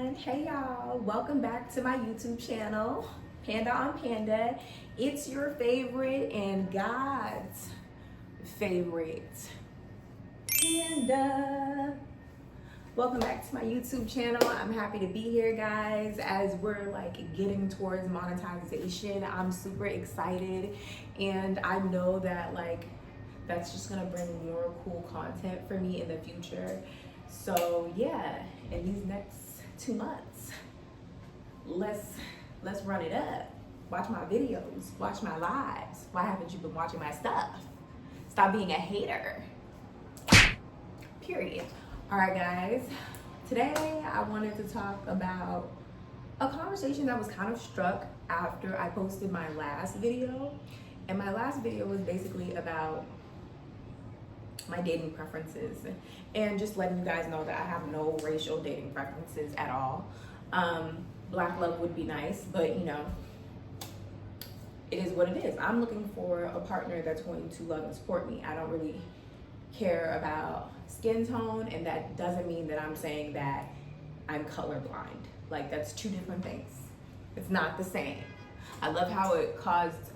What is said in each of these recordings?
everyone. Hey y'all, welcome back to my YouTube channel, Panda on Panda. It's your favorite and God's favorite panda. Welcome back to my YouTube channel. I'm happy to be here, guys. As we're getting towards monetization, I'm super excited, and I know that that's just gonna bring more cool content for me in the future. So yeah, in these next 2 months, let's run it up. Watch my videos, watch my lives. Why haven't you been watching my stuff? Stop being a hater. Period. All right, guys. Today I wanted to talk about a conversation that was kind of struck after I posted my last video. And my last video was basically about my dating preferences, and just letting you guys know that I have no racial dating preferences at all. Black love would be nice, but you know, it is what it is. I'm looking for a partner that's going to love and support me. I don't really care about skin tone, and that doesn't mean that I'm saying that I'm colorblind. Like, that's two different things. It's not the same. I love how it caused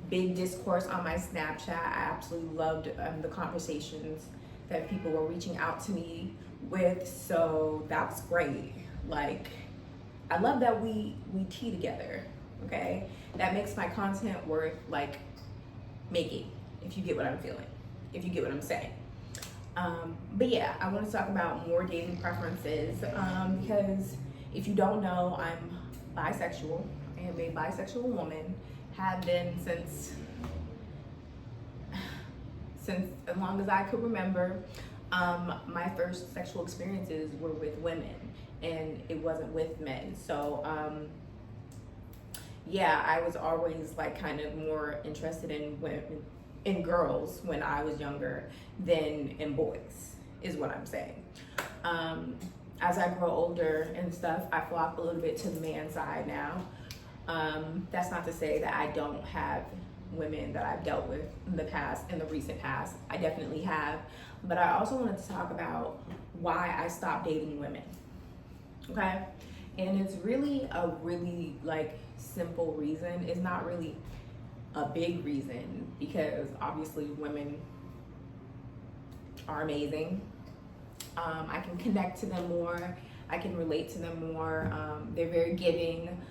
big discourse on my Snapchat. I absolutely loved the conversations that people were reaching out to me with, so that was great. Like, I love that we tea together, okay? That makes my content worth making, if you get what I'm feeling, if you get what I'm saying. But yeah, I want to talk about more dating preferences, because if you don't know, I'm bisexual. I am a bisexual woman, have been since as long as I could remember. My first sexual experiences were with women, and it wasn't with men. So yeah, I was always kind of more interested in women, in girls when I was younger than in boys, is what I'm saying. As I grow older and stuff, I flock a little bit to the man side now. That's not to say that I don't have women that I've dealt with in the past, in the recent past. I definitely have. But I also wanted to talk about why I stopped dating women. Okay? And it's really a simple reason. It's not really a big reason, because obviously women are amazing. I can connect to them more. I can relate to them more. They're very giving.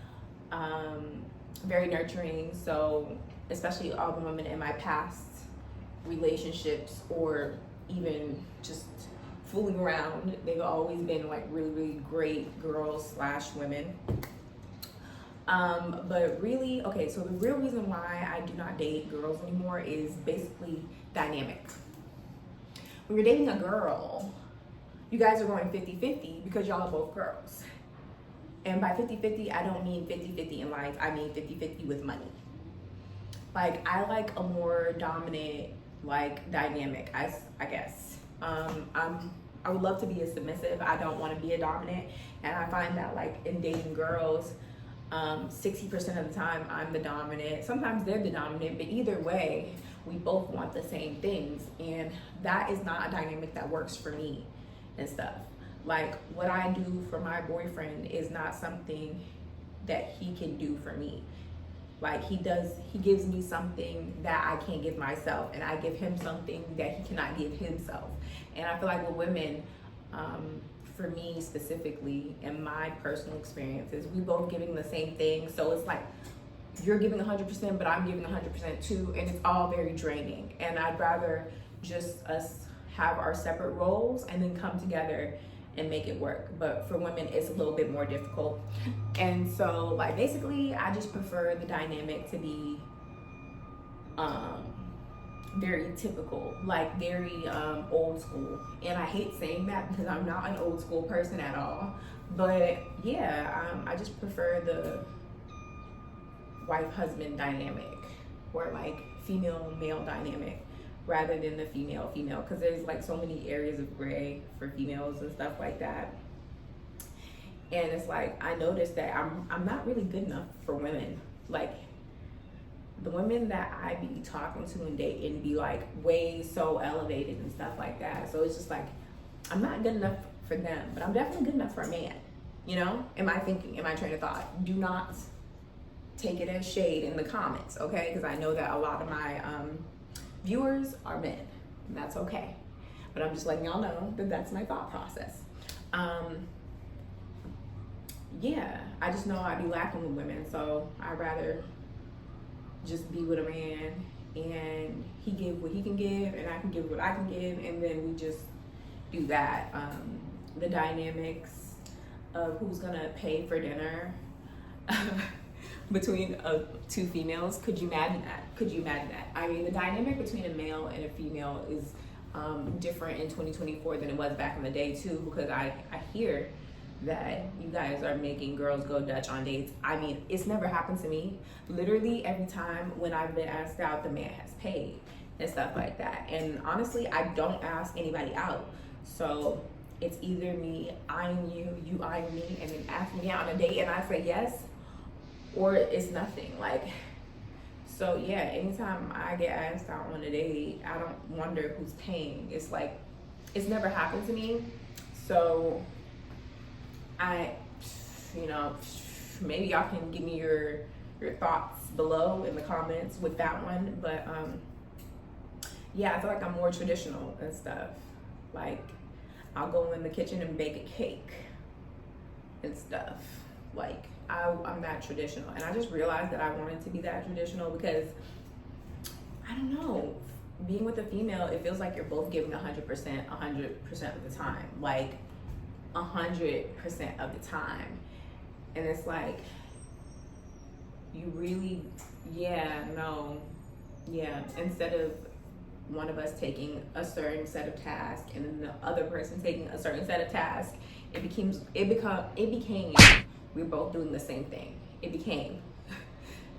Very nurturing. So especially all the women in my past relationships, or even just fooling around, they've always been really great girls / women. But really, okay, so the real reason why I do not date girls anymore is basically dynamic. When you're dating a girl, you guys are going 50-50 because y'all are both girls. And by 50-50, I don't mean 50-50 in life. I mean 50-50 with money. I like a more dominant, dynamic, I guess. I would love to be a submissive. I don't want to be a dominant. And I find that in dating girls, 60% of the time I'm the dominant. Sometimes they're the dominant, but either way, we both want the same things. And that is not a dynamic that works for me and stuff. What I do for my boyfriend is not something that he can do for me. He gives me something that I can't give myself, and I give him something that he cannot give himself. And I feel like with women, for me specifically, in my personal experiences, we both giving the same thing. So it's you're giving 100%, but I'm giving 100% too, and it's all very draining. And I'd rather just us have our separate roles and then come together and make it work. But for women, it's a little bit more difficult. And so basically, I just prefer the dynamic to be very typical, very old school. And I hate saying that because I'm not an old school person at all. But yeah, I just prefer the wife-husband dynamic, or female-male dynamic, rather than the female-female, because there's so many areas of gray for females and stuff like that. And it's I noticed that I'm not really good enough for women. The women that I be talking to and dating be way so elevated and stuff like that. So it's just I'm not good enough for them, but I'm definitely good enough for a man. You know, in my thinking, in my train of thought. Do not take it as shade in the comments, okay? Because I know that a lot of my viewers are men, and that's okay. But I'm just letting y'all know that that's my thought process. Yeah, I just know I be lacking with women, so I'd rather just be with a man and he give what he can give and I can give what I can give, and then we just do that. The dynamics of who's gonna pay for dinner between two females, could you imagine that? Could you imagine that? I mean, the dynamic between a male and a female is different in 2024 than it was back in the day too, because I hear that you guys are making girls go Dutch on dates. I mean, it's never happened to me. Literally every time when I've been asked out, the man has paid and stuff like that. And honestly, I don't ask anybody out. So it's either me eyeing you, you eyeing me, and then asking me out on a date and I say yes, or it's nothing. Like, so yeah, anytime I get asked out on a date, I don't wonder who's paying. It's like, it's never happened to me. So you know, maybe y'all can give me your thoughts below in the comments with that one. But yeah, I feel like I'm more traditional and stuff. Like, I'll go in the kitchen and bake a cake and stuff. Like, I'm that traditional, and I just realized that I wanted to be that traditional because I don't know, being with a female, it feels like you're both giving 100% of the time. Like 100% of the time. And it's like, you really, instead of one of us taking a certain set of tasks and then the other person taking a certain set of tasks, it became we were both doing the same thing.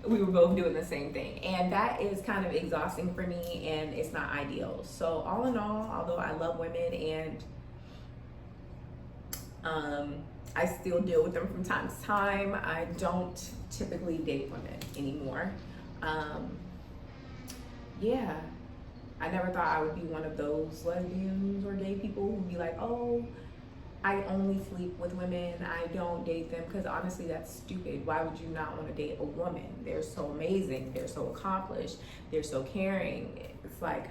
We were both doing the same thing, and that is kind of exhausting for me, and it's not ideal. So all in all, although I love women and I still deal with them from time to time, I don't typically date women anymore. Yeah, I never thought I would be one of those lesbians or gay people who would be like, oh, I only sleep with women, I don't date them, because honestly, that's stupid. Why would you not want to date a woman? They're so amazing, they're so accomplished, they're so caring. It's like,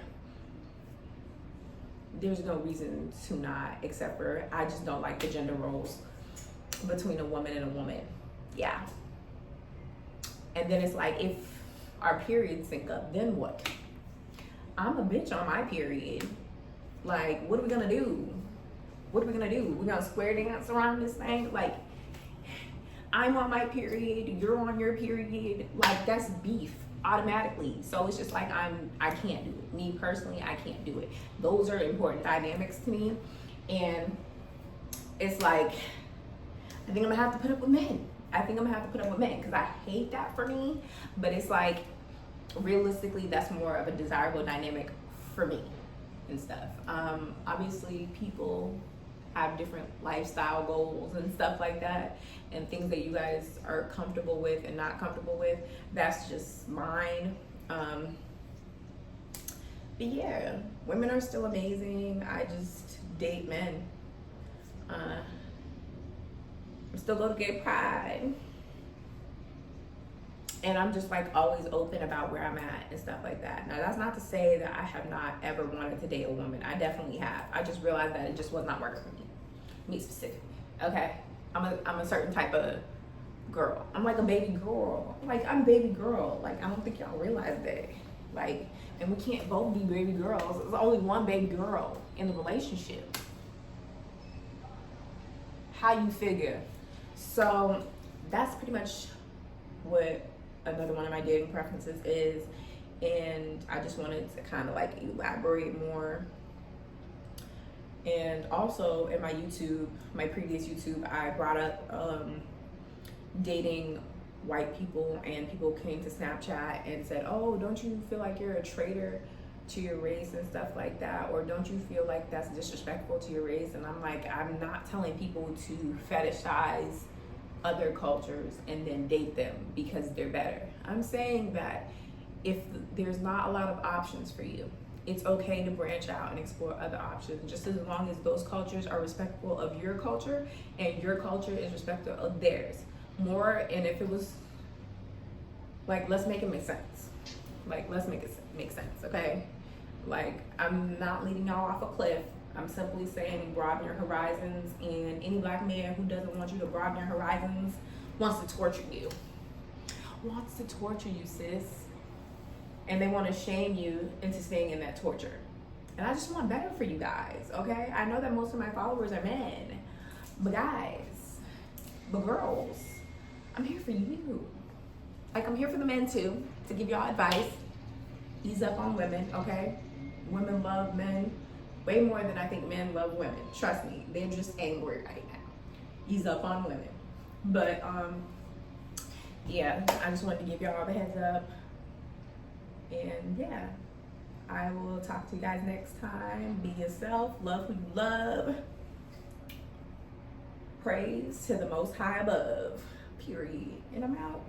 there's no reason to not, except for I just don't like the gender roles between a woman and a woman. Yeah. And then it's like, if our periods sync up, then what? I'm a bitch on my period. Like, what are we gonna do? What are we gonna do? We're gonna square dance around this thing? Like, I'm on my period, you're on your period. Like, that's beef automatically. So it's just like, I can't do it. Me personally, I can't do it. Those are important dynamics to me. And it's like, I think I'm gonna have to put up with men. Because I hate that for me. But it's like, realistically, that's more of a desirable dynamic for me and stuff. Obviously, people have different lifestyle goals and stuff like that, and things that you guys are comfortable with and not comfortable with. That's just mine. But yeah, women are still amazing. I just date men. I'm still go to gay pride. And I'm just like always open about where I'm at and stuff like that. Now, that's not to say that I have not ever wanted to date a woman. I definitely have. I just realized that it just was not working for me. Me specifically. Okay? I'm a certain type of girl. I'm like a baby girl. I'm baby girl. Like, I don't think y'all realize that. Like, and we can't both be baby girls. There's only one baby girl in the relationship. How you figure? So that's pretty much what another one of my dating preferences is, and I just wanted to kind of like elaborate more. And also in my previous YouTube, I brought up dating white people, and people came to Snapchat and said, oh, don't you feel like you're a traitor to your race and stuff like that, or don't you feel like that's disrespectful to your race? And I'm like, I'm not telling people to fetishize other cultures and then date them because they're better. I'm saying that if there's not a lot of options for you It's okay to branch out and explore other options, just as long as those cultures are respectful of your culture and your culture is respectful of theirs. More, and if it was like, let's make it make sense. Like, let's make it make sense, okay? Like, I'm not leading y'all off a cliff. I'm simply saying broaden your horizons, and any black man who doesn't want you to broaden your horizons wants to torture you. Wants to torture you, sis. And they want to shame you into staying in that torture. And I just want better for you guys, okay? I know that most of my followers are men, but guys, but girls, I'm here for you. Like, I'm here for the men too, to give y'all advice. Ease up on women, okay? Women love men way more than I think men love women. Trust me, they're just angry right now. Ease up on women. But, yeah, I just wanted to give y'all the heads up. And yeah, I will talk to you guys next time. Be yourself, love who you love. Praise to the Most High above, period. And I'm out.